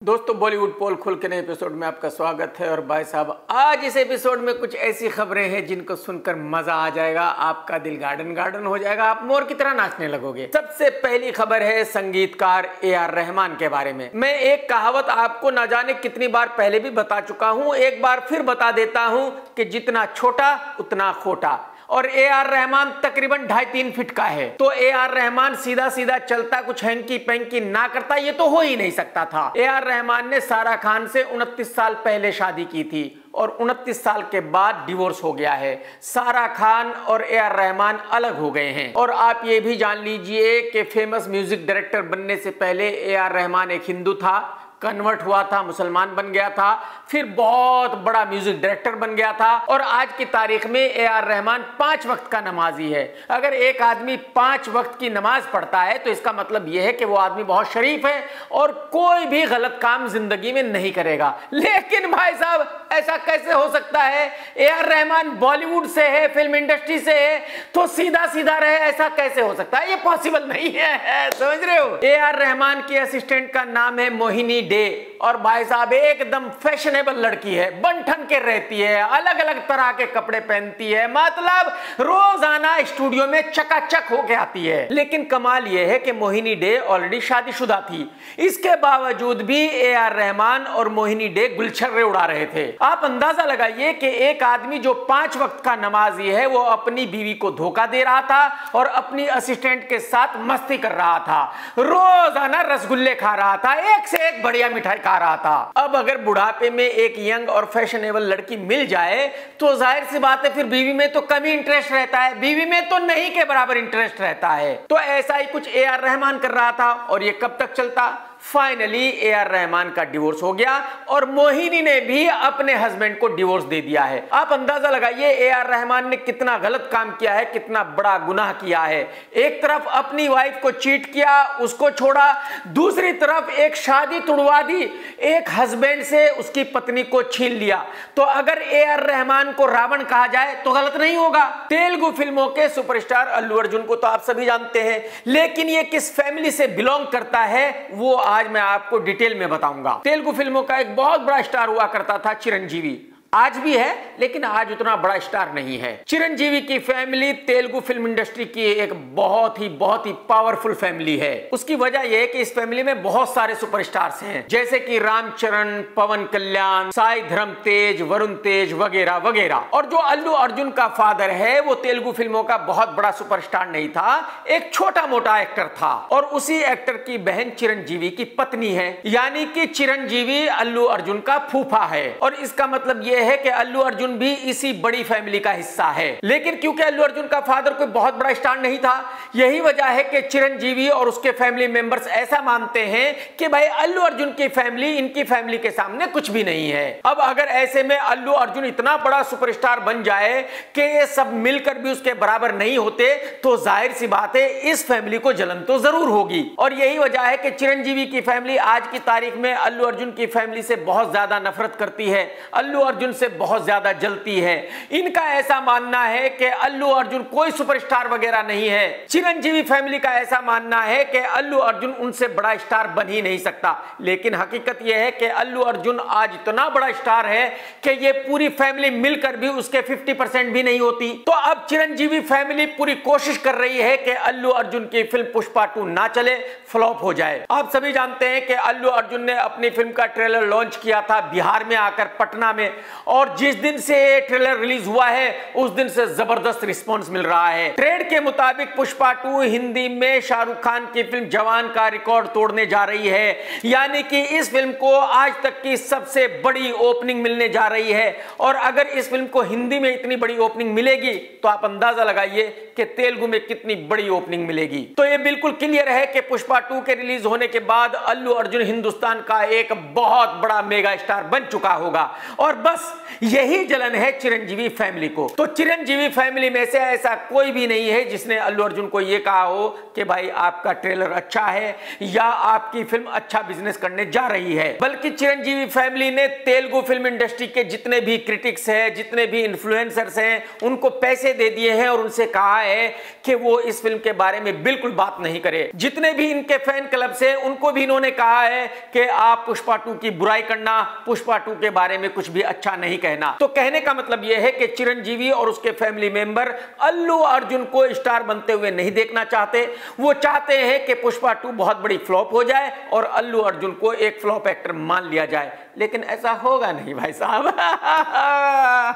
दोस्तों, बॉलीवुड पोल खोल के नए एपिसोड में आपका स्वागत है। और भाई साहब, आज इस एपिसोड में कुछ ऐसी खबरें हैं जिनको सुनकर मजा आ जाएगा, आपका दिल गार्डन गार्डन हो जाएगा, आप मोर की तरह नाचने लगोगे। सबसे पहली खबर है संगीतकार AR रहमान के बारे में। मैं एक कहावत आपको न जाने कितनी बार पहले भी बता चुका हूं, एक बार फिर बता देता हूं कि जितना छोटा उतना खोटा। और AR रहमान तकरीबन 2.5-3 फीट का है, तो AR रहमान सीधा सीधा चलता, कुछ हैंकी पैंकी ना करता, ये तो हो ही नहीं सकता था। AR रहमान ने सारा खान से 29 साल पहले शादी की थी और 29 साल के बाद डिवोर्स हो गया है। सारा खान और AR रहमान अलग हो गए हैं। और आप ये भी जान लीजिए कि फेमस म्यूजिक डायरेक्टर बनने से पहले AR रहमान एक हिंदू था, कन्वर्ट हुआ था, मुसलमान बन गया था, फिर बहुत बड़ा म्यूजिक डायरेक्टर बन गया था। और आज की तारीख में AR रहमान 5 वक्त का नमाजी है। अगर एक आदमी 5 वक्त की नमाज पढ़ता है तो इसका मतलब यह है कि वो आदमी बहुत शरीफ है और कोई भी गलत काम जिंदगी में नहीं करेगा। लेकिन भाई साहब, ऐसा कैसे हो सकता है? AR रहमान बॉलीवुड से है, फिल्म इंडस्ट्री से है, तो सीधा सीधा रहे, ऐसा कैसे हो सकता है? ये पॉसिबल नहीं है, समझ रहे हो? AR रहमान की असिस्टेंट का नाम है मोहिनी डे। और भाई साहब, एकदम फैशनेबल लड़की है, बन-ठन के रहती है, अलग अलग तरह के कपड़े पहनती है, मतलब रोजाना स्टूडियो में चकाचक होके आती है। लेकिन कमाल यह है कि मोहिनी डे ऑलरेडी शादीशुदा थी, इसके बावजूद भी AR रहमान और मोहिनी डे गुलछर्रे उड़ा रहे थे। आप अंदाजा लगाइए कि एक आदमी जो 5 वक्त का नमाजी है, वो अपनी बीवी को धोखा दे रहा था और अपनी असिस्टेंट के साथ मस्ती कर रहा था, रोजाना रसगुल्ले खा रहा था, एक से एक बढ़िया मिठाई खा रहा था। अब अगर बुढ़ापे में एक यंग और फैशनेबल लड़की मिल जाए तो जाहिर सी बात है फिर बीवी में तो कम ही इंटरेस्ट रहता है, बीवी में तो नहीं के बराबर इंटरेस्ट रहता है। तो ऐसा ही कुछ AR रहमान कर रहा था। और ये कब तक चलता? फाइनली AR रहमान का डिवोर्स हो गया और मोहिनी ने भी अपने हस्बैंड को डिवोर्स दे दिया है। आप अंदाजा लगाइए AR रहमान ने कितना गलत काम किया है, कितना बड़ा गुनाह किया है। एक तरफ अपनी वाइफ को चीट किया, उसको छोड़ा, दूसरी तरफ एक शादी तुड़वा दी, एक हस्बैंड से उसकी पत्नी को छीन लिया। तो अगर AR रहमान को रावण कहा जाए तो गलत नहीं होगा। तेलुगु फिल्मों के सुपरस्टार अल्लू अर्जुन को तो आप सभी जानते हैं, लेकिन ये किस फैमिली से बिलोंग करता है वो आज मैं आपको डिटेल में बताऊंगा। तेलुगु फिल्मों का एक बहुत बड़ा स्टार हुआ करता था चिरंजीवी, आज भी है लेकिन आज उतना बड़ा स्टार नहीं है। चिरंजीवी की फैमिली तेलुगु फिल्म इंडस्ट्री की एक बहुत ही पावरफुल फैमिली है। उसकी वजह यह है कि इस फैमिली में बहुत सारे सुपरस्टार्स हैं, जैसे कि रामचरण, पवन कल्याण, साई धर्म तेज, वरुण तेज वगैरह वगैरह। और जो अल्लू अर्जुन का फादर है वो तेलुगु फिल्मों का बहुत बड़ा सुपरस्टार नहीं था, एक छोटा मोटा एक्टर था। और उसी एक्टर की बहन चिरंजीवी की पत्नी है, यानी कि चिरंजीवी अल्लू अर्जुन का फूफा है। और इसका मतलब यह है कि अल्लू अर्जुन भी इसी बड़ी फैमिली का हिस्सा है। लेकिन क्योंकि अल्लू अर्जुन का फादर कोई बहुत बड़ा स्टार नहीं था, यही वजह है कि चिरंजीवी और उसके फैमिली मेंबर्स ऐसा मानते हैं कि भाई अल्लू अर्जुन की फैमिली इनकी फैमिली के सामने कुछ भी नहीं है। अब अगर ऐसे में अल्लू अर्जुन इतना बड़ा सुपरस्टार बन जाए कि ये सब मिलकर भी उसके बराबर नहीं होते, तो जाहिर सी बात है इस फैमिली को जलन तो जरूर होगी। और यही वजह है कि चिरंजीवी की फैमिली आज की तारीख में अल्लू अर्जुन की फैमिली से बहुत ज्यादा नफरत करती है, अल्लू अर्जुन से बहुत ज्यादा जलती है। इनका ऐसा मानना है कि अल्लू अर्जुन कोई सुपरस्टार वगैरह नहीं है। चिरंजीवी फैमिली का ऐसा मानना है कि अल्लू अर्जुन उनसे बड़ा स्टार बन ही नहीं सकता। लेकिन हकीकत यह है कि अल्लू अर्जुन आज इतना बड़ा स्टार है कि ये पूरी फैमिली मिलकर भी उसके 50% भी नहीं होती। तो अब चिरंजीवी फैमिली पूरी कोशिश कर रही है कि अल्लू अर्जुन की फिल्म पुष्पा 2 ना चले, फ्लॉप हो जाए। आप सभी जानते हैं कि अल्लू अर्जुन ने अपनी फिल्म का ट्रेलर लॉन्च किया था बिहार में आकर, पटना में, और जिस दिन से ट्रेलर रिलीज हुआ है उस दिन से जबरदस्त रिस्पांस मिल रहा है। ट्रेड के मुताबिक पुष्पा 2 हिंदी में शाहरुख खान की फिल्म जवान का रिकॉर्ड तोड़ने जा रही है, यानी कि इस फिल्म को आज तक की सबसे बड़ी ओपनिंग मिलने जा रही है। और अगर इस फिल्म को हिंदी में इतनी बड़ी ओपनिंग मिलेगी तो आप अंदाजा लगाइए कि तेलुगु में कितनी बड़ी ओपनिंग मिलेगी। तो यह बिल्कुल क्लियर है कि पुष्पा 2 के रिलीज होने के बाद अल्लू अर्जुन हिंदुस्तान का एक बहुत बड़ा मेगा स्टार बन चुका होगा। और बस बस यही जलन है चिरंजीवी फैमिली को। तो चिरंजीवी फैमिली में से ऐसा कोई भी नहीं है जिसने अल्लू अर्जुन को यह कहा हो कि भाई आपका ट्रेलर अच्छा है या आपकी फिल्म अच्छा बिजनेस करने जा रही है, बल्कि चिरंजीवी फैमिली ने तेलुगु फिल्म इंडस्ट्री के जितने भी क्रिटिक्स हैं, जितने भी इन्फ्लुएंसर्स हैं, उनको पैसे दे दिए हैं और उनसे कहा है कि वो इस फिल्म के बारे में बिल्कुल बात नहीं करे। जितने भी इनके फैन क्लब से उनको भी इन्होंने कहा है कि आप पुष्पा 2 की बुराई करना, पुष्पा 2 के बारे में कुछ भी अच्छा नहीं कहना। तो कहने का मतलब यह है कि चिरंजीवी और उसके फैमिली मेंबर अल्लू अर्जुन को स्टार बनते हुए नहीं देखना चाहते। वो चाहते हैं कि पुष्पा 2 बहुत बड़ी फ्लॉप हो जाए और अल्लू अर्जुन को एक फ्लॉप एक्टर मान लिया जाए, लेकिन ऐसा होगा नहीं भाई साहब।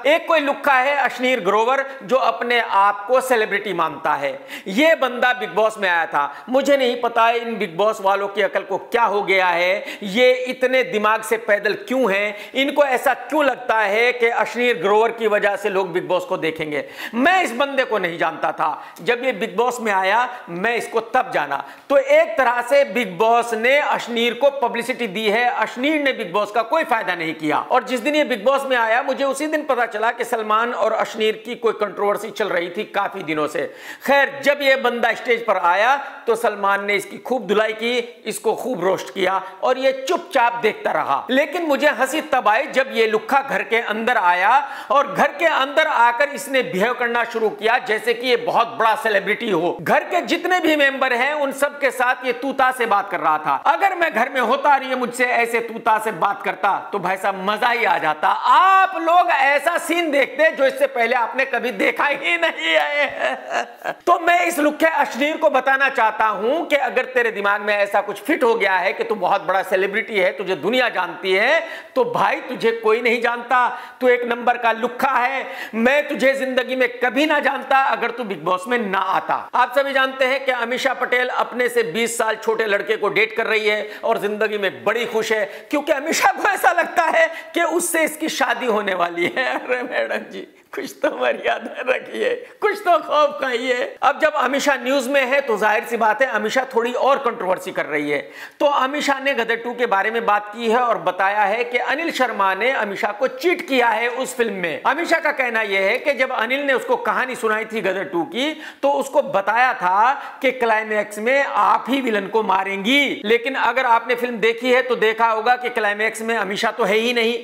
एक कोई लुक्का है अश्नीर ग्रोवर जो अपने आप को सेलिब्रिटी मानता है। यह बंदा बिग बॉस में आया था। मुझे नहीं पता इन बिग बॉस वालों की अकल को क्या हो गया है, ये इतने दिमाग से पैदल क्यों हैं, इनको ऐसा क्यों लगता है कि अश्नीर ग्रोवर की वजह से लोग बिग बॉस को देखेंगे। मैं इस बंदे को नहीं जानता था, जब ये बिग बॉस में आया मैं इसको तब जाना। तो एक तरह से बिग बॉस ने अश्नीर को पब्लिसिटी दी है, अश्नीर ने बिग बॉस का कोई फायदा नहीं किया। और जिस दिन ये बिग बॉस में आया मुझे उसी दिन पता चला कि सलमान और अश्नीर की कोई कंट्रोवर्सी चल रही थी काफी दिनों से। खैर, जब ये बंदा स्टेज पर आया तो सलमान ने इसकी खूब धुलाई की, इसको खूब रोस्ट किया और ये चुपचाप देखता रहा। लेकिन मुझे हंसी तब आई जब ये लुक्खा घर के अंदर आया और घर के अंदर आकर इसने बिहेव करना शुरू किया जैसे कि ये बहुत बड़ा सेलिब्रिटी हो। घर के जितने भी मेंबर हैं उन सब के साथ ये तूता से बात कर रहा था। अगर मैं घर में होता और ये मुझसे ऐसे तूता से बात करता तो भाई साहब मजा ही आ जाता। आप लोग ऐसा सीन देखते जो इससे पहले आपने कभी देखा ही नहीं है। तो मैं इस लुक्के अश्नीर को बताना चाहता हूं कि अगर तेरे दिमाग में ऐसा कुछ फिट हो गया है कि तू बहुत बड़ा सेलिब्रिटी है, तुझे दुनिया जानती है, तो भाई तुझे कोई नहीं जानता, तू एक नंबर का लुक्खा है। मैं तुझे जिंदगी में कभी ना जानता अगर तू बिग बॉस में ना आता। आप सभी जानते हैं कि अमीषा पटेल अपने से 20 साल छोटे लड़के को डेट कर रही है और जिंदगी में बड़ी खुश है, क्योंकि अमीषा को ऐसा लगता है कि उससे इसकी शादी होने वाली है। अरे मैडम जी, कुछ तो मर्यादा रखिए, कुछ तो खौफ खाइए। अब जब अमीषा न्यूज में है तो जाहिर सी बात है अमीषा थोड़ी और कंट्रोवर्सी कर रही है। तो अमीषा ने गदर 2 के बारे में बात की है और बताया है कि अनिल शर्मा ने अमीषा को चीट किया है उस फिल्म में। अमीषा का कहना यह है कि जब अनिल ने उसको कहानी सुनाई थी गदर 2 की तो उसको बताया था कि क्लाइमैक्स में आप ही विलन को मारेंगी, लेकिन अगर आपने फिल्म देखी है तो देखा होगा कि क्लाइमैक्स में अमीषा तो है ही नहीं।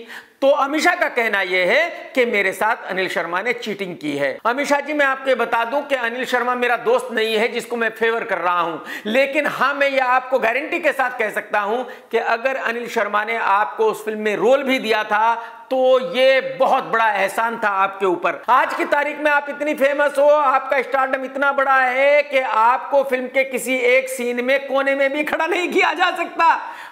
तो अमीषा का कहना यह है कि मेरे साथ अनिल शर्मा ने चीटिंग की है। अमीषा जी, मैं आपको बता दूं कि अनिल शर्मा मेरा दोस्त नहीं है जिसको मैं फेवर कर रहा हूं, लेकिन हां मैं यह आपको गारंटी के साथ कह सकता हूं कि अगर अनिल शर्मा ने आपको उस फिल्म में रोल भी दिया था तो ये बहुत बड़ा एहसान था आपके ऊपर। आज की तारीख में आप इतनी फेमस हो, आपका स्टारडम इतना बड़ा है कि आपको फिल्म के किसी एक सीन में कोने में भी खड़ा नहीं किया जा सकता।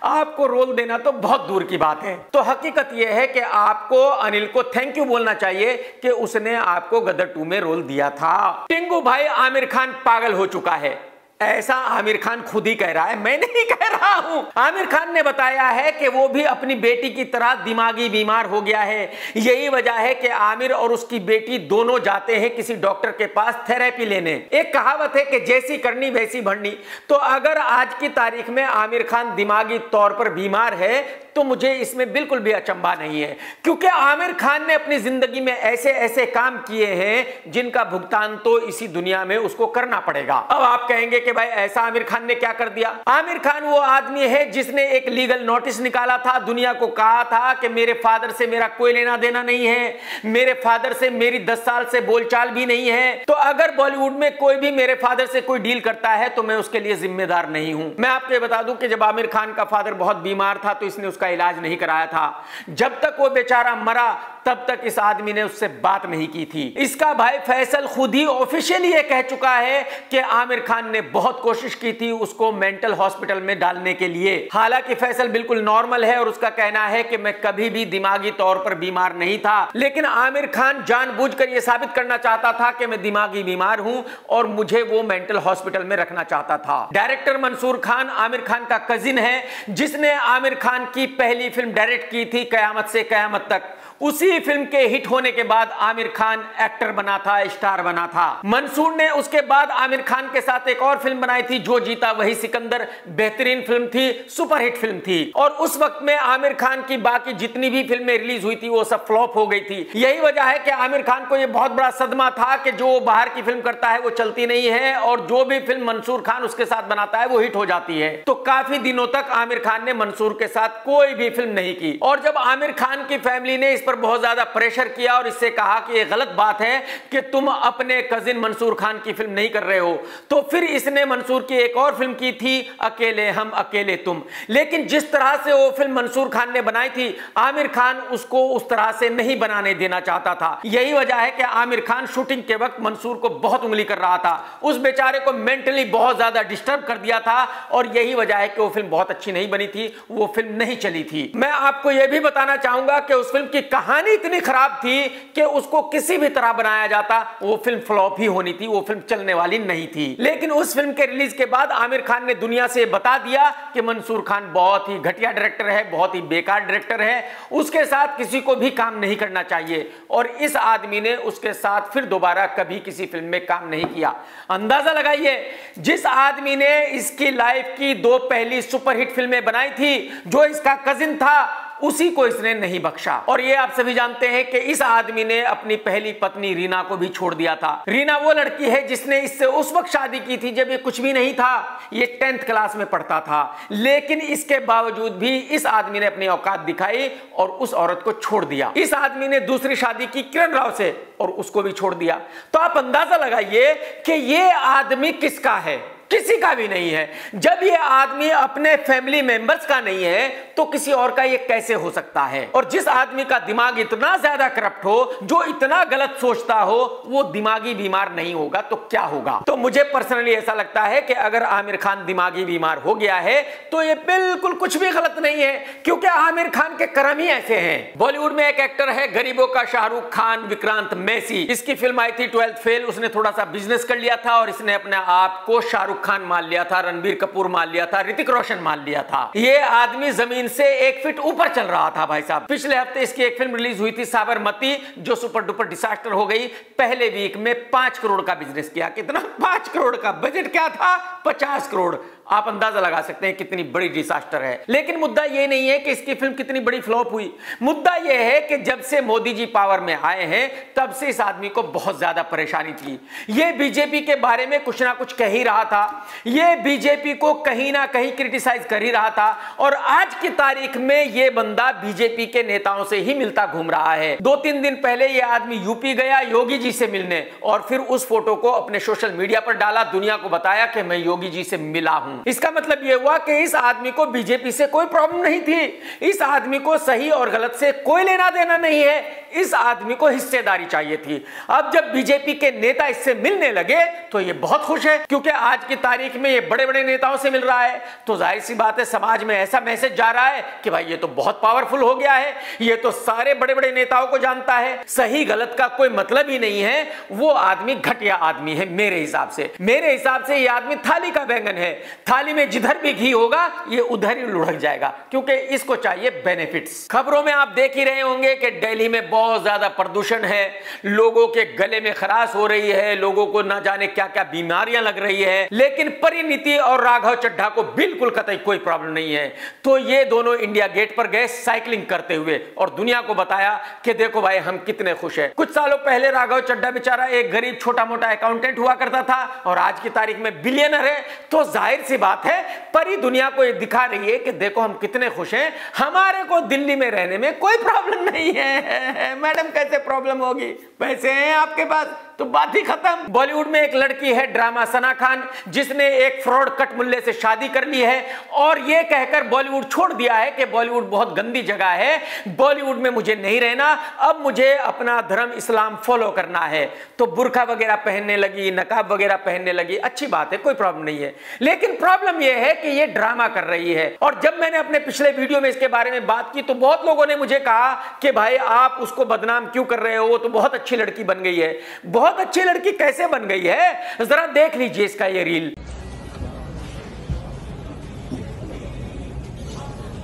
आपको रोल देना तो बहुत दूर की बात है। तो हकीकत यह है कि आपको अनिल को थैंक यू बोलना चाहिए कि उसने आपको गदर 2 में रोल दिया था। टिंगू भाई, आमिर खान पागल हो चुका है, ऐसा आमिर खान खुद ही कह रहा है, मैं नहीं कह रहा हूं। आमिर खान ने बताया है कि वो भी अपनी बेटी की तरह दिमागी बीमार हो गया है। यही वजह है कि आमिर और उसकी बेटी दोनों जाते हैं किसी डॉक्टर के पास थेरेपी लेने। एक कहावत है कि जैसी करनी वैसी भरनी। तो अगर आज की तारीख में आमिर खान दिमागी तौर पर बीमार है तो मुझे इसमें बिल्कुल भी अचंभा नहीं है, क्योंकि आमिर खान ने अपनी जिंदगी में ऐसे ऐसे काम किए हैं जिनका भुगतान तो इसी दुनिया में उसको करना पड़ेगा। अब आप कहेंगे कि भाई ऐसा आमिर खान ने क्या कर दिया। आमिर खान वो आदमी है जिसने एक लीगल नोटिस निकाला था, दुनिया को कहा था कि मेरे फादर से मेरा कोई लेना देना नहीं है, मेरे फादर से मेरी 10 साल से बोलचाल भी नहीं है। तो अगर बॉलीवुड में कोई भी मेरे फादर से कोई डील करता है तो मैं उसके लिए जिम्मेदार नहीं हूं। मैं आपको बता दूं कि जब आमिर खान का फादर बहुत बीमार था तो इसने उसका इलाज नहीं कराया था। जब तक वो बेचारा मरा तब तक इस आदमी ने उससे बात नहीं की थी। इसका भाई फैसल खुद ही ऑफिशियली ये कह चुका है कि आमिर खान ने बहुत कोशिश की थी उसको मेंटल हॉस्पिटल में डालने के लिए। हालांकि फैसल बिल्कुल नॉर्मल है और उसका कहना है कि मैं कभी भी दिमागी तौर पर बीमार नहीं था, लेकिन आमिर खान जानबूझकर यह साबित करना चाहता था कि मैं दिमागी बीमार हूं और मुझे वो मेंटल हॉस्पिटल में रखना चाहता था। डायरेक्टर मंसूर खान आमिर खान का कजिन है जिसने आमिर खान की पहली फिल्म डायरेक्ट की थी कयामत से कयामत तक। उसी फिल्म के हिट होने के बाद आमिर खान एक्टर बना था, स्टार बना था। मंसूर ने उसके बाद आमिर खान के साथ एक और फिल्म बनाई थी, जो जीता वही सिकंदर। बेहतरीन फिल्म थी, सुपरहिट फिल्म थी। और उस वक्त में आमिर खान की बाकी जितनी भी फिल्में रिलीज हुई थी वो सब फ्लॉप हो गई थी। यही वजह है कि आमिर खान को यह बहुत बड़ा सदमा था कि जो बाहर की फिल्म करता है वो चलती नहीं है, और जो भी फिल्म मंसूर खान उसके साथ बनाता है वो हिट हो जाती है। तो काफी दिनों तक आमिर खान ने मंसूर के साथ कोई भी फिल्म नहीं की। और जब आमिर खान की फैमिली ने इस पर बहुत ज्यादा प्रेशर किया और इससे कहा कि यह गलत बात है कि तुम अपने कजिन मंसूर खान की फिल्म नहीं कर रहे हो, तो फिर इसने मंसूर की एक और फिल्म की थी, अकेले हम अकेले तुम। लेकिन जिस तरह से वो फिल्म मंसूर खान ने बनाई थी, आमिर खान उसको उस तरह से नहीं बनाने देना चाहता था। यही वजह है कि आमिर खान शूटिंग के वक्त मंसूर को बहुत उंगली कर रहा था, उस बेचारे को मेंटली बहुत ज्यादा डिस्टर्ब कर दिया था। और यही वजह है कि वो फिल्म बहुत अच्छी नहीं बनी थी, वो फिल्म नहीं चली थी। मैं आपको यह भी बताना चाहूंगा कि उस फिल्म की कहानी इतनी खराब थी कि उसको किसी भी तरह बनाया जाता वो फिल्म फ्लॉप ही होनी थी, वो फिल्म चलने वाली नहीं थी। लेकिन उस फिल्म के रिलीज के बाद आमिर खान ने दुनिया से बता दिया कि मंसूर खान बहुत ही घटिया डायरेक्टर है, बहुत ही बेकार डायरेक्टर है, उसके साथ किसी को भी काम नहीं करना चाहिए। और इस आदमी ने उसके साथ फिर दोबारा कभी किसी फिल्म में काम नहीं किया। अंदाजा लगाइए, जिस आदमी ने इसकी लाइफ की 2 पहली सुपरहिट फिल्में बनाई थी, जो इसका कजिन था, उसी को इसने नहीं बख्शा। और ये आप सभी जानते हैं कि इस आदमी ने अपनी पहली पत्नी रीना को भी छोड़ दिया था। रीना वो लड़की है जिसने इससे उस वक्त शादी की थी जब ये कुछ भी नहीं था, ये 10th क्लास में पढ़ता था। लेकिन इसके बावजूद भी इस आदमी ने अपनी औकात दिखाई और उस औरत को छोड़ दिया। इस आदमी ने दूसरी शादी की किरण राव से और उसको भी छोड़ दिया। तो आप अंदाजा लगाइए कि ये आदमी किसका है, किसी का भी नहीं है। जब ये आदमी अपने फैमिली मेंबर्स का नहीं है तो किसी और का ये कैसे हो सकता है। और जिस आदमी का दिमाग इतना ज्यादा करप्ट हो, जो इतना गलत सोचता हो, वो दिमागी बीमार नहीं होगा तो क्या होगा। तो मुझे पर्सनली ऐसा लगता है कि अगर आमिर खान दिमागी बीमार हो गया है तो ये बिल्कुल कुछ भी गलत नहीं है, क्योंकि आमिर खान के कर्म ही ऐसे हैं। बॉलीवुड में एक एक्टर है गरीबों का शाहरुख खान, विक्रांत मैसी। इसकी फिल्म आई थी 12th फेल। उसने थोड़ा सा बिजनेस कर लिया था और इसने अपने आप को शाहरुख खान मान लिया था, रणबीर कपूर मान लिया था, ऋतिक रोशन मान लिया था। ये आदमी जमीन से 1 फीट ऊपर चल रहा था भाई साहब। पिछले हफ्ते इसकी एक फिल्म रिलीज हुई थी साबरमती, जो सुपर डुपर डिजास्टर हो गई। पहले वीक में 5 करोड़ का बिजनेस किया। कितना? 5 करोड़ का। बजट क्या था? 50 करोड़। आप अंदाजा लगा सकते हैं कितनी बड़ी डिजास्टर है। लेकिन मुद्दा यह नहीं है कि इसकी फिल्म कितनी बड़ी फ्लॉप हुई। मुद्दा यह है कि जब से मोदी जी पावर में आए हैं तब से इस आदमी को बहुत ज्यादा परेशानी थी। यह बीजेपी के बारे में कुछ ना कुछ कह ही रहा था, यह बीजेपी को कहीं ना कहीं क्रिटिसाइज कर ही रहा था। और आज की तारीख में यह बंदा बीजेपी के नेताओं से ही मिलता घूम रहा है। 2-3 दिन पहले यह आदमी यूपी गया योगी जी से मिलने, और फिर उस फोटो को अपने सोशल मीडिया पर डाला, दुनिया को बताया कि मैं योगी जी से मिला हूं। इसका मतलब यह हुआ कि इस आदमी को बीजेपी से कोई प्रॉब्लम नहीं थी। इस आदमी को सही और गलत से कोई लेना देना नहीं है। इस आदमी को हिस्सेदारी चाहिए थी। अब जब बीजेपी के नेता इससे मिलने लगे तो ये बहुत खुश है, क्योंकि आज की तारीख में ये बड़े बड़े नेताओं से मिल रहा है। तो जाहिर सी बात है समाज में ऐसा मैसेज जा रहा है कि भाई ये तो बहुत पावरफुल हो गया है, ये तो सारे बड़े बड़े नेताओं को जानता है, सही गलत का कोई मतलब ही नहीं है। वो आदमी घटिया आदमी है मेरे हिसाब से। मेरे हिसाब से ये आदमी थाली का बैंगन है। थाली में जिधर भी घी होगा ये उधर ही लुढ़क जाएगा, क्योंकि इसको चाहिए बेनिफिट्स। खबरों में आप देख ही रहे होंगे कि दिल्ली में बहुत ज्यादा प्रदूषण है, लोगों के गले में खराश हो रही है, लोगों को ना जाने क्या क्या बीमारियां लग रही है। लेकिन परिणीति और राघव चड्ढा को बिल्कुल कतई कोई प्रॉब्लम नहीं है। तो ये दोनों इंडिया गेट पर गए साइकिलिंग करते हुए और दुनिया को बताया कि देखो भाई हम कितने खुश हैं। कुछ सालों पहले राघव चड्ढा बेचारा एक गरीब छोटा मोटा अकाउंटेंट हुआ करता था और आज की तारीख में बिलियनर है। तो जाहिर सी बात है परी दुनिया को ये दिखा रही है कि देखो हम कितने खुश हैं, हमारे को दिल्ली में रहने में कोई प्रॉब्लम नहीं है। मैडम कैसे प्रॉब्लम होगी, पैसे हैं आपके पास तो बात ही खत्म। बॉलीवुड में एक लड़की है ड्रामा सना खान, जिसने एक फ्रॉड कट मुल्ले से शादी कर ली है और ये कहकर बॉलीवुड छोड़ दिया है कि बॉलीवुड बहुत गंदी जगह है, बॉलीवुड में मुझे नहीं रहना, अब मुझे अपना धर्म इस्लाम फॉलो करना है। तो बुर्का वगैरह पहनने लगी, नकाब वगैरह पहनने लगी, अच्छी बात है, कोई प्रॉब्लम नहीं है। लेकिन प्रॉब्लम यह है कि ये ड्रामा कर रही है। और जब मैंने अपने पिछले वीडियो में इसके बारे में बात की तो बहुत लोगों ने मुझे कहा कि भाई आप उसको बदनाम क्यों कर रहे हो, वो तो बहुत अच्छी लड़की बन गई है। बहुत अच्छी लड़की कैसे बन गई है, जरा देख लीजिए इसका ये रील।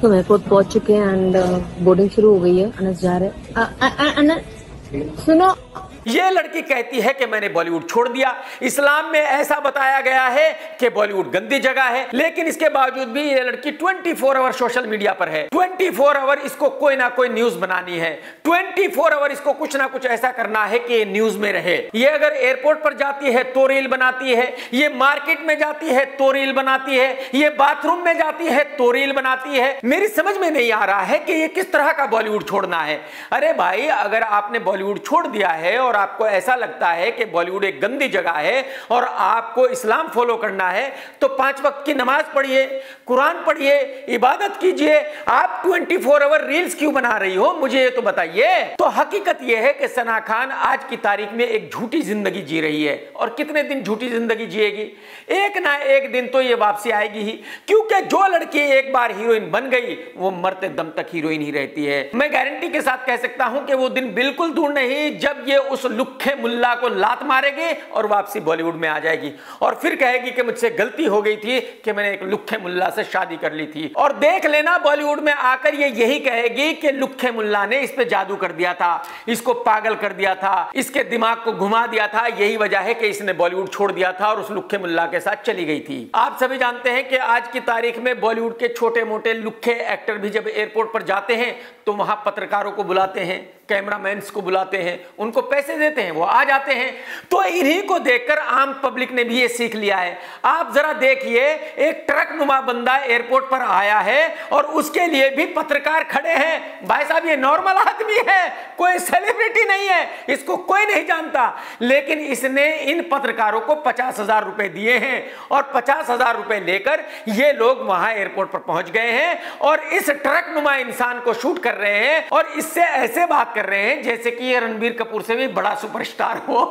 तो एयरपोर्ट पहुंच चुके हैं एंड बोर्डिंग शुरू हो गई है। अनस जा रहे हैं। सुनो, ये लड़की कहती है कि मैंने बॉलीवुड छोड़ दिया। इस्लाम में ऐसा बताया गया है कि बॉलीवुड गंदी जगह है, लेकिन इसके बावजूद भी ये लड़की 24 आवर सोशल मीडिया पर है। 24 आवर इसको कोई ना कोई न्यूज बनानी है, 24 आवर इसको कुछ ना कुछ ऐसा करना है कि ये न्यूज में रहे। ये अगर एयरपोर्ट पर जाती है तो रील बनाती है, ये मार्केट में जाती है तो रील बनाती है, ये बाथरूम में जाती है तो रील बनाती है। मेरी समझ में नहीं आ रहा है कि ये किस तरह का बॉलीवुड छोड़ना है। अरे भाई, अगर आपने बॉलीवुड छोड़ दिया है और आपको ऐसा लगता है कि बॉलीवुड एक गंदी जगह है और आपको इस्लाम फॉलो करना है, तो 5 वक्त की नमाज पढ़िए, कुरान पढ़िए, इबादत कीजिए। आप 24 आवर रील्स क्यों बना रही हो, मुझे ये तो बताइए। तो हकीकत यह है कि सना खान आज की तारीख में एक झूठी जिंदगी जी रही है, और कितने दिन झूठी जिंदगी जिएगी? एक ना एक दिन तो ये वापसी आएगी ही, क्योंकि जो लड़की एक बार हीरोइन बन गई वो मरते दम तक हीरोइन ही रहती है। मैं गारंटी के साथ कह सकता हूं कि वो दिन बिल्कुल दूर नहीं जब ये उस लुखे मुल्ला को लात मारेगी और वापसी बॉलीवुड में आ जाएगी, और फिर कहेगी कि मुझसे गलती हो गई थी कि मैंने एक लुखे मुल्ला से शादी कर ली थी। और देख लेना, बॉलीवुड में आकर ये यही कहेगी कि लुखे मुल्ला ने इस पे जादू कर दिया था, इसको पागल कर दिया था, इसके दिमाग को घुमा दिया था, यही वजह है कि इसने बॉलीवुड छोड़ दिया था और उस लुखे मुल्ला के साथ चली गई थी। आप सभी जानते हैं कि आज की तारीख में बॉलीवुड के छोटे मोटे लुखे एक्टर भी जब एयरपोर्ट पर जाते हैं तो वहां पत्रकारों को बुलाते हैं, कैमरामैन्स को बुलाते हैं, उनको पैसे देते हैं, वो आ जाते हैं। तो इन्हीं को देखकर आम पब्लिक ने भी ये सीख लिया है। आप जरा देखिए, एक ट्रक नुमा बंदा एयरपोर्ट पर आया है और उसके लिए भी पत्रकार खड़े हैं। भाई साहब, ये नॉर्मल आदमी है, कोई सेलिब्रिटी नहीं है, इसको कोई नहीं जानता, लेकिन इसने इन पत्रकारों को 50,000 रुपए दिए हैं और 50,000 रुपए लेकर ये लोग वहां एयरपोर्ट पर पहुंच गए हैं और इस ट्रक नुमा इंसान को शूट कर रहे हैं और इससे ऐसे बात कर रहे हैं जैसे कि ये रणबीर कपूर से भी बड़ा सुपरस्टार हो।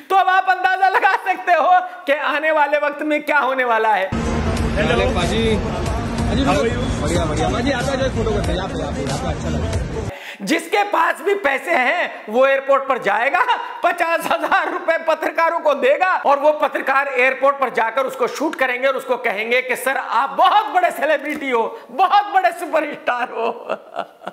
तो अब आप अंदाजा लगा सकते हो कि आने वाले वक्त में क्या होने वाला है। हेलो पाजी, बढ़िया बढ़िया पाजी, आता है फोटो करते हैं यहाँ पे अच्छा लगता है। जिसके पास भी पैसे हैं वो एयरपोर्ट पर जाएगा, 50,000 रुपए पत्रकारों को देगा और वो पत्रकार एयरपोर्ट पर जाकर उसको शूट करेंगे और उसको कहेंगे कि सर आप बहुत बड़े सेलिब्रिटी हो, बहुत बड़े सुपरस्टार हो।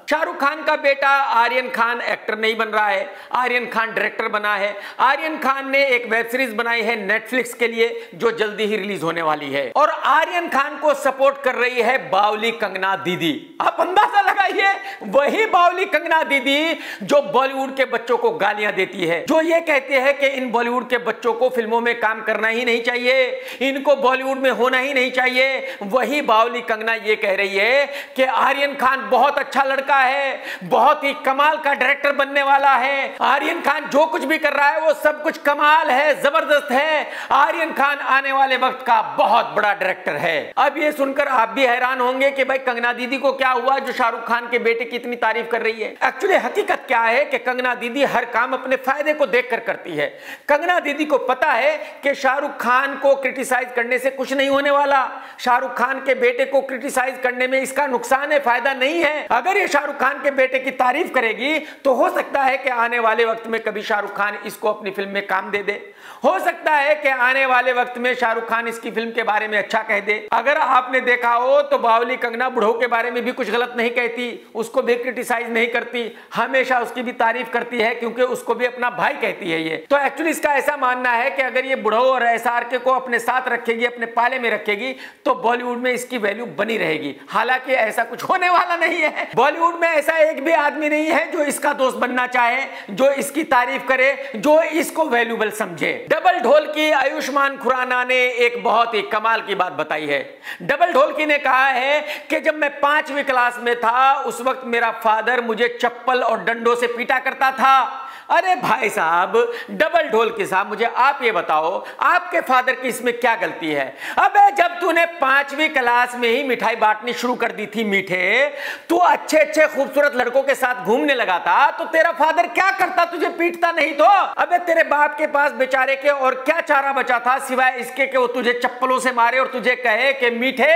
शाहरुख खान का बेटा आर्यन खान एक्टर नहीं बन रहा है, आर्यन खान डायरेक्टर बना है। आर्यन खान ने एक वेब सीरीज बनाई है नेटफ्लिक्स के लिए जो जल्दी ही रिलीज होने वाली है, और आर्यन खान को सपोर्ट कर रही है बावली कंगना दीदी। आप अंदाजा लगाइए, वही बावली कंगना दीदी जो बॉलीवुड के बच्चों को गालियां देती है, जो ये कहते हैं कि इन बॉलीवुड के बच्चों को फिल्मों में काम करना ही नहीं चाहिए, इनको बॉलीवुड में होना ही नहीं चाहिए। वही बावली कंगना ये कह रही है कि आर्यन खान बहुत अच्छा लड़का है, बहुत ही कमाल का डायरेक्टर बनने वाला है, आर्यन खान जो कुछ भी कर रहा है वो सब कुछ कमाल है, जबरदस्त है, आर्यन खान आने वाले वक्त का बहुत बड़ा डायरेक्टर है। अब ये सुनकर आप भी हैरान होंगे कि भाई कंगना दीदी को क्या हुआ जो शाहरुख खान के बेटे की इतनी तारीफ कर रही है। एक्चुअली हकीकत क्या है कि कंगना दीदी हर काम अपने फायदे को देखकर करती है। कंगना दीदी को पता है कि शाहरुख खान को क्रिटिसाइज करने से कुछ नहीं होने वाला, शाहरुख खान के बेटे को क्रिटिसाइज करने में इसका नुकसान है, फायदा नहीं है। अगर ये शाहरुख खान के बेटे की तारीफ करेगी तो हो सकता है कि आने वाले वक्त में कभी शाहरुख खान इसको अपनी फिल्म में काम दे दे, हो सकता है कि आने वाले वक्त में शाहरुख खान इसकी फिल्म के बारे में अच्छा कह दे। अगर आपने देखा हो तो बावली कंगना बुढ़ऊ के बारे में भी कुछ गलत नहीं कहती, उसको भी क्रिटिसाइज नहीं करती, हमेशा उसकी भी तारीफ करती है क्योंकि उसको भी अपना भाई कहती है ये। तो एक्चुअली इसका ऐसा मानना है कि अगर ये बुढ़ऊ और एसआरके को अपने साथ रखेगी, अपने पाले में रखेगी, तो बॉलीवुड में इसकी वैल्यू बनी रहेगी। हालांकि ऐसा कुछ होने वाला नहीं है। बॉलीवुड में ऐसा एक भी आदमी नहीं है जो इसका दोस्त बनना चाहे, जो इसकी तारीफ करे, जो इसको वैल्यूबल समझे। डबल ढोल की आयुष्मान खुराना ने एक बहुत ही कमाल की बात बताई है। डबल ढोलकी ने कहा है कि जब मैं 5वीं क्लास में था उस वक्त मेरा फादर मुझे चप्पल और डंडों से पीटा करता था। अरे भाई साहब, डबल ढोलकी साहब, मुझे आप ये बताओ आपके फादर की इसमें क्या गलती है? अबे जब तूने 5वीं क्लास में ही मिठाई बांटनी शुरू कर दी थी मीठे, तू अच्छे अच्छे खूबसूरत लड़कों के साथ घूमने लगा था, तो तेरा फादर क्या करता? तुझे पीटता नहीं तो? अबे तेरे बाप के पास बेचारे के और क्या चारा बचा था सिवाय इसके कि वो तुझे चप्पलों से मारे और तुझे कहे कि मीठे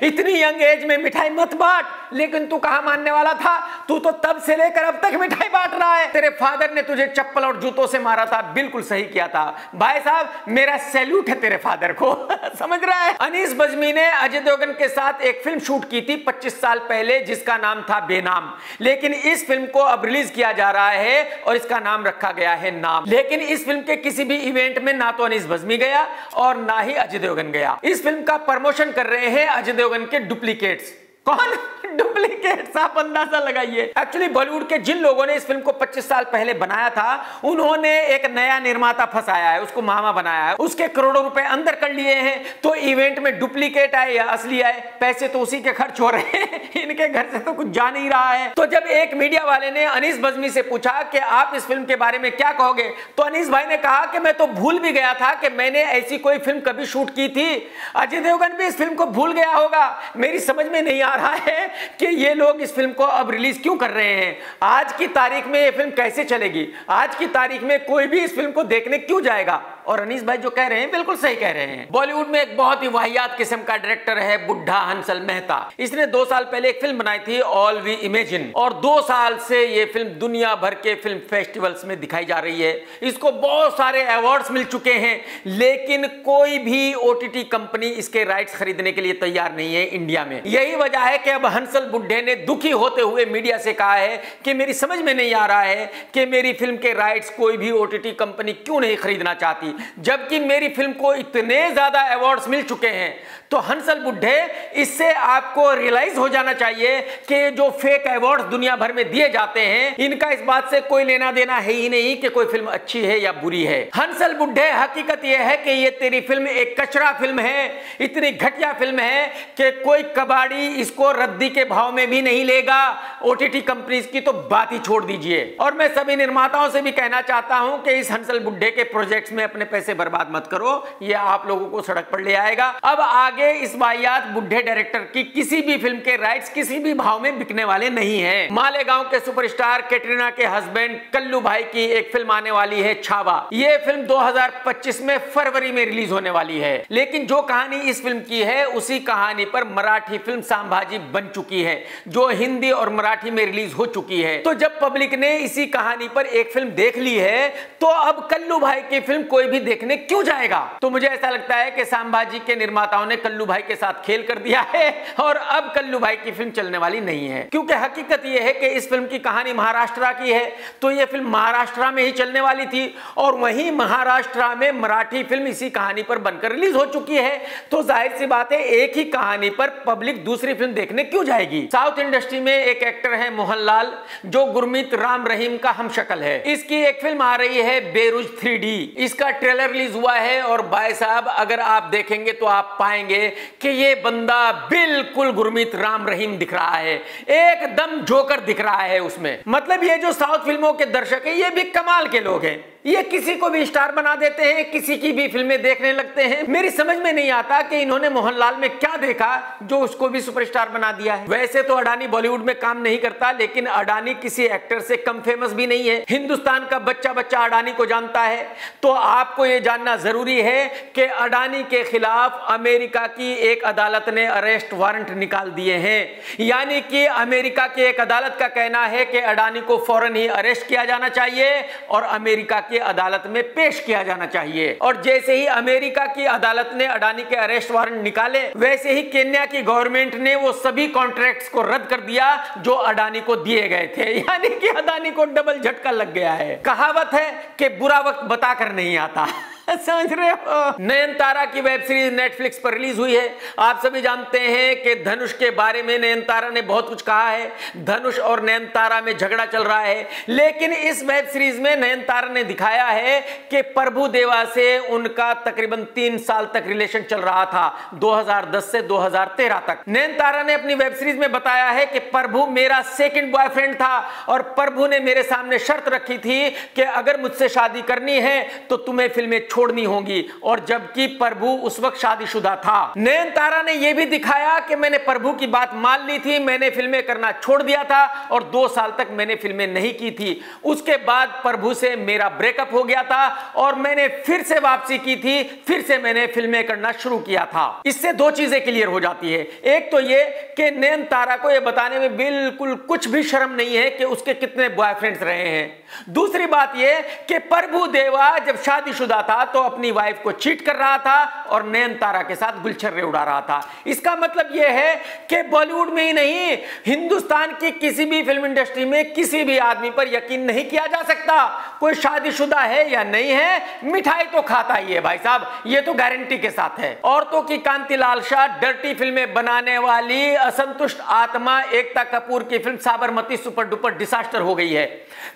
इतनी यंग एज में मिठाई मत बांट। लेकिन तू कहां मानने वाला था? तू तो तब से लेकर अब तक मिठाई बांट रहा है। तेरे फादर ने तुझे चप्पल और जूतों से मारा था, बिल्कुल सही किया था भाई साहब, मेरा सैल्यूट है तेरे फादर को। समझ रहा है। अनीस बज्मी ने अजय देवगन के साथ एक फिल्म शूट की थी 25 साल पहले जिसका नाम था बेनाम, लेकिन इस फिल्म को अब रिलीज किया जा रहा है और इसका नाम रखा गया है नाम। लेकिन इस फिल्म के किसी भी इवेंट में ना तो अनीस बज्मी गया और ना ही अजय देवगन गया। इस फिल्म का प्रमोशन कर रहे हैं अजय देवगन के डुप्लीकेट्स। कौन? डुप्लीकेट्स, आप अंदाजा लगाइए। एक्चुअली बॉलीवुड के जिन लोगों ने इस फिल्म को 25 साल पहले बनाया था, उन्होंने एक नया निर्माता फंसाया है, उसको मामा बनाया है, उसके करोड़ों रुपए अंदर कर लिए हैं। तो इवेंट में डुप्लीकेट आए या असली आए, पैसे तो उसी के खर्च हो रहे हैं, इनके घर से तो कुछ जा नहीं रहा है। तो जब एक मीडिया वाले ने अनीस बज्मी से पूछा कि आप इस फिल्म के बारे में क्या कहोगे, तो अनीस भाई ने कहा कि मैं तो भूल भी गया था कि मैंने ऐसी कोई फिल्म कभी शूट की थी। अजय देवगन भी इस फिल्म को भूल गया होगा। मेरी समझ में नहीं आ रहा है कि ये लोग इस फिल्म को अब रिलीज क्यों कर रहे हैं। आज की तारीख में ये फिल्म कैसे चलेगी? आज की तारीख में कोई भी इस फिल्म को देखने क्यों जाएगा? और अनीस भाई जो कह रहे हैं बिल्कुल सही कह रहे हैं। बॉलीवुड में एक बहुत ही वाहियात किस्म का डायरेक्टर है बुड्ढा हंसल मेहता। इसने 2 साल पहले एक फिल्म बनाई थी ऑल वी इमेजिन, और 2 साल से ये फिल्म दुनिया भर के फिल्म फेस्टिवल्स में दिखाई जा रही है। इसको बहुत सारे अवार्ड्स मिल चुके हैं, लेकिन कोई भी ओटीटी कंपनी इसके राइट्स खरीदने के लिए तैयार नहीं है इंडिया में। यही वजह है कि अब हंसल बुड्ढे ने दुखी होते हुए मीडिया से कहा है कि मेरी समझ में नहीं आ रहा है कि मेरी फिल्म के राइट्स कोई भी ओटीटी कंपनी क्यों नहीं खरीदना चाहती, जबकि मेरी फिल्म को इतने ज्यादा अवार्ड्स मिल चुके हैं। तो हंसल बुड्ढे, इससे आपको रियलाइज हो जाना चाहिए कि जो फेक अवार्ड्स दुनिया भर में दिए जाते हैं, इनका इस बात से कोई लेना देना है ही नहीं कि कोई फिल्म अच्छी है या बुरी है। हंसल बुड्ढे, हकीकत यह है कि ये तेरी फिल्म एक कचरा फिल्म है, इतनी घटिया फिल्म है कि कोई कबाड़ी इसको रद्दी के भाव में भी नहीं लेगा। ओटीटी कंपनीज की तो बात ही छोड़ दीजिए। और मैं सभी निर्माताओं से भी कहना चाहता हूं कि इस हंसल बुड्ढे के प्रोजेक्ट्स में अपने पैसे बर्बाद मत करो, ये आप लोगों को सड़क पर ले आएगा। अब आगे इस वाहियात बुड्ढे डायरेक्टर की किसी भी फिल्म के राइट्स किसी भी भाव में बिकने वाले नहीं हैं। मालेगांव के सुपरस्टार कैटरीना के हस्बैंड कल्लू भाई की एक फिल्म आने वाली है छावा। ये फिल्म 2025 में फरवरी में रिलीज होने वाली है, लेकिन जो कहानी इस फिल्म की है उसी कहानी पर मराठी फिल्म संभाजी बन चुकी है, जो हिंदी और मराठी में रिलीज हो चुकी है। तो जब पब्लिक ने इसी कहानी पर एक फिल्म देख ली है, तो अब कल्लू भाई की फिल्म कोई भी देखने क्यों जाएगा? तो मुझे ऐसा लगता है कि संभाजी के निर्माताओं ने कल्लू भाई के साथ खेल कर दिया है और अब कल्लू भाई की फिल्म चलने वाली नहीं है, क्योंकि हकीकत यह है कि इस फिल्म की कहानी महाराष्ट्र की है, तो यह फिल्म महाराष्ट्र में ही चलने वाली थी और वहीं महाराष्ट्र में मराठी फिल्म इसी कहानी पर बनकर रिलीज हो चुकी है। तो जाहिर सी बात है, एक ही कहानी पर पब्लिक दूसरी फिल्म देखने क्यों जाएगी? साउथ इंडस्ट्री में एक एक्टर है मोहनलाल, जो गुरमीत राम रहीम का हमशक्ल है। इसकी एक फिल्म आ रही है बेरुज 3D। इसका ट्रेलर रिलीज हुआ है और भाई साहब अगर आप देखेंगे तो आप पाएंगे कि ये बंदा बिल्कुल गुरमीत राम रहीम दिख रहा है, एकदम जोकर दिख रहा है उसमें। मतलब ये जो साउथ फिल्मों के दर्शक है, ये भी कमाल के लोग हैं, ये किसी को भी स्टार बना देते हैं, किसी की भी फिल्में देखने लगते हैं। मेरी समझ में नहीं आता कि इन्होंने मोहनलाल में क्या देखा जो उसको भी सुपरस्टार बना दिया है। वैसे तो अडानी बॉलीवुड में काम नहीं करता, लेकिन अडानी किसी एक्टर से कम फेमस भी नहीं है। हिंदुस्तान का बच्चा बच्चा अडानी को जानता है। तो आपको यह जानना जरूरी है कि अडानी के खिलाफ अमेरिका की एक अदालत ने अरेस्ट वारंट निकाल दिए हैं, यानी कि अमेरिका की एक अदालत का कहना है कि अडानी को फौरन ही अरेस्ट किया जाना चाहिए और अमेरिका की अदालत में पेश किया जाना चाहिए। और जैसे ही अमेरिका की अदालत ने अडानी के अरेस्ट वारंट निकाले, वैसे ही केन्या की गवर्नमेंट ने वो सभी कॉन्ट्रैक्ट्स को रद्द कर दिया जो अडानी को दिए गए थे, यानी कि अडानी को डबल झटका लग गया है। कहावत है कि बुरा वक्त बताकर नहीं आता। समझ रहे हो? नयनतारा की वेब सीरीज नेटफ्लिक्स पर रिलीज हुई है। आप सभी जानते हैं कि धनुष के बारे में नयनतारा ने बहुत कुछ कहा है। धनुष और नयनतारा में झगड़ा चल रहा है, लेकिन इस वेब सीरीज में नयनतारा ने दिखाया है कि प्रभु देवा से उनका तकरीबन 3 साल तक रिलेशन चल रहा था, 2010 से 2013 तक। नयनतारा ने अपनी वेब सीरीज में बताया है कि प्रभु मेरा सेकंड बॉयफ्रेंड था और प्रभु ने मेरे सामने शर्त रखी थी कि अगर मुझसे शादी करनी है तो तुम्हें फिल्में छोड़नी होंगी, और जबकि प्रभु उस वक्त शादीशुदा था। नयनतारा ने यह भी दिखाया कि मैंने प्रभु की बात मान ली थी, मैंने फिल्में करना छोड़ दिया था और 2 साल तक मैंने फिल्में नहीं की थी। उसके बाद प्रभु से मेरा ब्रेकअप हो गया था और मैंने फिर से वापसी की थी, फिर से मैंने फिल्में करना शुरू किया था। इससे 2 चीजें क्लियर हो जाती है। एक तो ये कि नयनतारा को यह बताने में बिल्कुल कुछ भी शर्म नहीं है कि उसके कितने बॉयफ्रेंड्स रहे हैं। दूसरी बात यह कि प्रभु देवा जब शादीशुदा था तो अपनी वाइफ को चीट कर रहा था और नयनतारा के साथ गुलछर्रे उड़ा रहा था। इसका मतलब यह है कि बॉलीवुड में ही नहीं, हिंदुस्तान की किसी भी फिल्म इंडस्ट्री में किसी भी आदमी पर यकीन नहीं किया जा सकता। कोई शादीशुदा है या नहीं है, मिठाई तो खाता ही है भाई साहब, ये तो गारंटी के साथ है। औरतों की कांतिलाल शाह डर्टी फिल्में बनाने वाली असंतुष्ट आत्मा एकता कपूर की film Sabarmati super duper disaster हो गई है।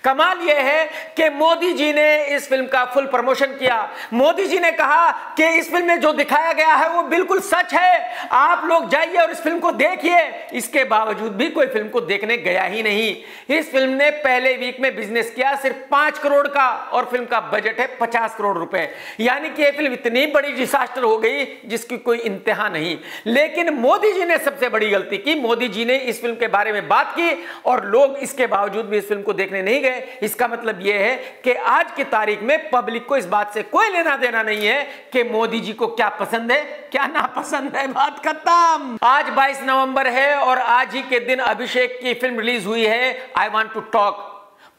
कमाल यह है कि मोदी जी ने इस फिल्म का फुल प्रमोशन किया। मोदी जी ने कहा कि इस फिल्म में जो दिखाया गया है वो बिल्कुल सच है, आप लोग जाइए और इस फिल्म को देखिए। इसके बावजूद भी कोई फिल्म को देखने गया ही नहीं। इस फिल्म ने पहले वीक में बिजनेस किया सिर्फ 5 करोड़ का और फिल्म का बजट है 50 करोड़ रुपए, यानी कि यह फिल्म इतनी बड़ी डिसास्टर हो गई जिसकी कोई इंतहा नहीं। लेकिन मोदी जी ने सबसे बड़ी गलती की, मोदी जी ने इस फिल्म के बारे में बात की और लोग इसके बावजूद भी इस फिल्म को देखने नहीं गए। इसका मतलब यह है कि आज की तारीख में पब्लिक को इस बात से कोई लेना देना नहीं है कि मोदी जी को क्या पसंद है क्या नापसंद है, बात खत्म। आज 22 नवंबर है और आज ही के दिन अभिषेक की फिल्म रिलीज हुई है I want to talk.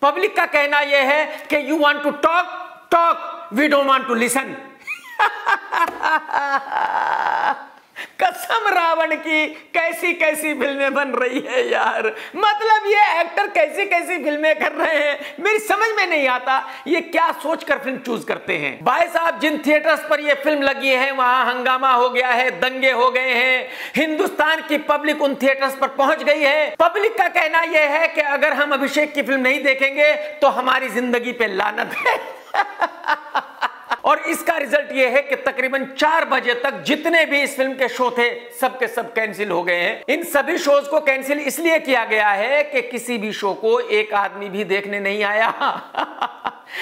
Public का कहना यह है कि you want to talk talk, we don't want to listen. कसम रावण की, कैसी कैसी फिल्में बन रही है यार। मतलब ये एक्टर कैसी कैसी फिल्में कर रहे हैं, मेरी समझ में नहीं आता ये क्या सोचकर फिल्म चूज करते हैं। भाई साहब, जिन थिएटर्स पर ये फिल्म लगी है वहां हंगामा हो गया है, दंगे हो गए हैं, हिंदुस्तान की पब्लिक उन थिएटर्स पर पहुंच गई है। पब्लिक का कहना यह है कि अगर हम अभिषेक की फिल्म नहीं देखेंगे तो हमारी जिंदगी पे लानत है। और इसका रिजल्ट यह है कि तकरीबन 4 बजे तक जितने भी इस फिल्म के शो थे सबके सब कैंसिल हो गए हैं। इन सभी शोज को कैंसिल इसलिए किया गया है कि किसी भी शो को एक आदमी भी देखने नहीं आया।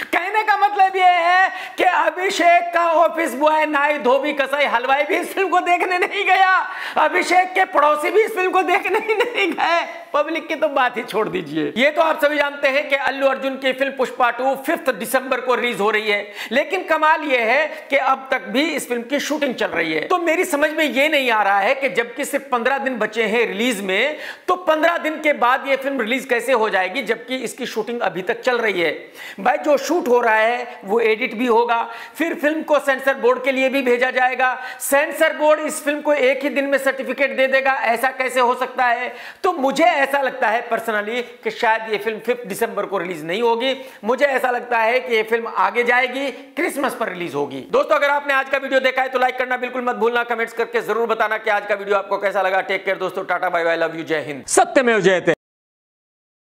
कहने का मतलब यह है कि अभिषेक का ऑफिस बॉय, नाई, धोबी, कसाई, हलवाई भी इस फिल्म को देखने नहीं गया। अभिषेक के पड़ोसी भी इस फिल्म को देखने ही नहीं गए। पब्लिक की तो बात ही छोड़ दीजिए। ये तो आप सभी जानते हैं कि अल्लू अर्जुन की फिल्म पुष्पा 2 5 दिसंबर को रिलीज हो रही है, लेकिन कमाल यह है कि अब तक भी इस फिल्म की शूटिंग चल रही है। तो मेरी समझ में यह नहीं आ रहा है कि जबकि सिर्फ 15 दिन बचे हैं रिलीज में, तो 15 दिन के बाद यह फिल्म रिलीज कैसे हो जाएगी जबकि इसकी शूटिंग अभी तक चल रही है। भाई, जो शूट हो रहा है वो एडिट भी होगा, फिर फिल्म को सेंसर बोर्ड के लिए भी भेजा जाएगा। सेंसर बोर्ड इस फिल्म को एक ही दिन में सर्टिफिकेट दे देगा, ऐसा कैसे हो सकता है? तो मुझे ऐसा लगता है पर्सनली कि शायद ये फिल्म 5 दिसंबर को रिलीज नहीं होगी। मुझे ऐसा लगता है कि ये फिल्म आगे जाएगी, क्रिसमस पर रिलीज होगी। दोस्तों, अगर आपने आज का वीडियो देखा है तो लाइक करना बिल्कुल मत भूलना, कमेंट्स करके जरूर बताना कि आज का वीडियो आपको कैसा लगा। टेक केयर दोस्तों, tata bye bye, love you, जय हिंद, सत्यमेव जयते।